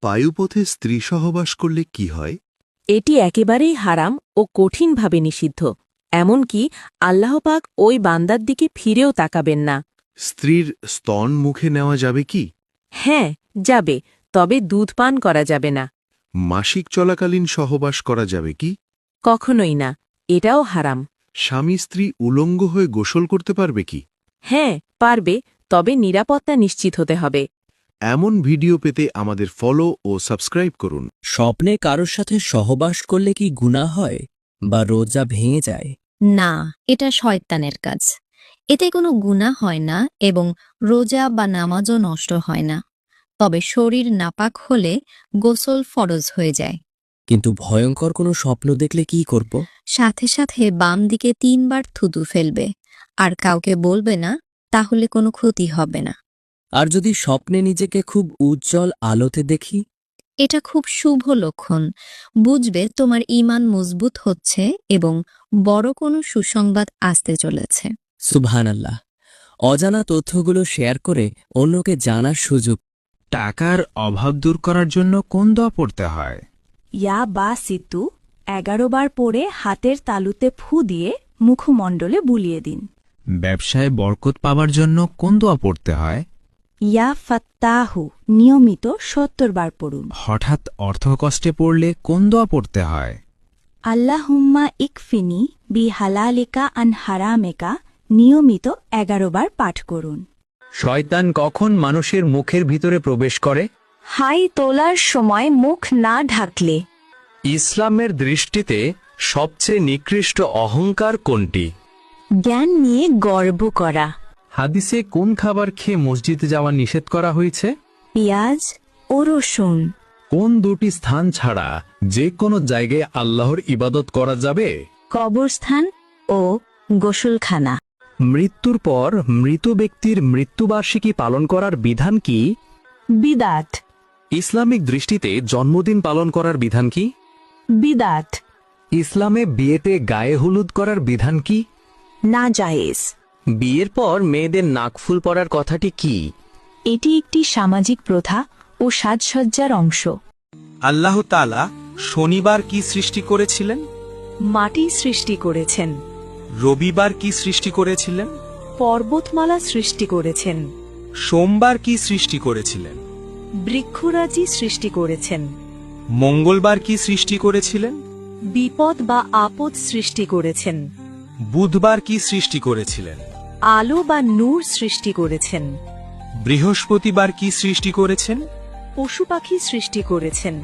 পায়ুপথে স্ত্রী সহবাস করলে কি হয়? এটি একেবারেই হারাম ও কঠিনভাবে নিষিদ্ধ। এমনকি আল্লাহ পাক ওই বান্দার দিকে ফিরেও তাকাবেন না। স্ত্রীর স্তন মুখে নেওয়া যাবে কি? হ্যাঁ, যাবে, তবে দুধ পান করা যাবে না। মাসিক চলাকালীন সহবাস করা যাবে কি? কখনোই না, এটাও হারাম। স্বামী স্ত্রী উলঙ্গ হয়ে গোসল করতে পারবে কি? হ্যাঁ, পারবে, তবে নিরাপত্তা নিশ্চিত হতে হবে। এমন ভিডিও পেতে আমাদের ফলো ও সাবস্ক্রাইব করুন। স্বপ্নে কারোর সাথে সহবাস করলে কি গুনাহ হয় বা রোজা ভেঙে যায়? না, এটা শয়তানের কাজ। এতে কোনো গুনাহ হয় না এবং রোজা বা নামাজও নষ্ট হয় না। তবে শরীর নাপাক হলে গোসল ফরজ হয়ে যায়। কিন্তু ভয়ঙ্কর কোনো স্বপ্ন দেখলে কি করব? সাথে সাথে বাম দিকে 3 বার থুতু ফেলবে আর কাউকে বলবে না, তাহলে কোনো ক্ষতি হবে না। আর যদি স্বপ্নে নিজেকে খুব উজ্জ্বল আলোতে দেখি? এটা খুব শুভ লক্ষণ। বুঝবে তোমার ঈমান মজবুত হচ্ছে এবং বড় কোনো সুসংবাদ আসতে চলেছে। সুবহানাল্লাহ। অজানা তথ্যগুলো শেয়ার করে অন্যকে জানার সুযোগ। টাকার অভাব দূর করার জন্য কোন দোয়া পড়তে হয়? ইয়া বা সিতু 11 বার পরে হাতের তালুতে ফু দিয়ে মুখমণ্ডলে বুলিয়ে দিন। ব্যবসায় বরকত পাবার জন্য কোন দোয়া পড়তে হয়? ইয়া ফাত্তাহু নিয়মিত 70 বার পড়ুন। হঠাৎ অর্থকষ্টে পড়লে কোন দোয়া পড়তে হয়? আল্লাহুম্মা ইকফিনি বি হালালিকা আন হারামেকা নিয়মিত 11 বার পাঠ করুন। শয়তান কখন মানুষের মুখের ভিতরে প্রবেশ করে? হাই তোলার সময় মুখ না ঢাকলে। ইসলামের দৃষ্টিতে সবচেয়ে নিকৃষ্ট অহংকার কোনটি? জ্ঞান নিয়ে গর্ব করা। হাদিসে কোন খাবার খেয়ে মসজিদে যাওয়া নিষেধ করা হয়েছে? পেঁয়াজ ও রসুন। কোন দুটি স্থান ছাড়া যে কোনো জায়গায় আল্লাহর ইবাদত করা যাবে? কবরস্থান ও গোসলখানা। মৃত্যুর পর মৃত ব্যক্তির মৃত্যুবার্ষিকী পালন করার বিধান কি? বিদাত। ইসলামিক দৃষ্টিতে জন্মদিন পালন করার বিধান কি? বিদাত। ইসলামে বিয়েতে গায়ে হলুদ করার বিধান কি? না জায়েজ। বিয়ের পর মেয়েদের নাকফুল পরার কথাটি কি? এটি একটি সামাজিক প্রথা ও সাজসজ্জার অংশ। আল্লাহ তাআলা শনিবার কি সৃষ্টি করেছিলেন? মাটি সৃষ্টি করেছেন। রবিবার কি সৃষ্টি করেছিলেন? পর্বতমালা সৃষ্টি করেছেন। সোমবার কি সৃষ্টি করেছিলেন? বৃক্ষরাজি সৃষ্টি করেছেন। মঙ্গলবার কি সৃষ্টি করেছিলেন? বিপদ বা আপদ সৃষ্টি করেছেন। বুধবার কি সৃষ্টি করেছিলেন? আলো বা নূর সৃষ্টি করেছেন। বৃহস্পতিবার কি সৃষ্টি করেছেন? পশু পাখি সৃষ্টি করেছেন।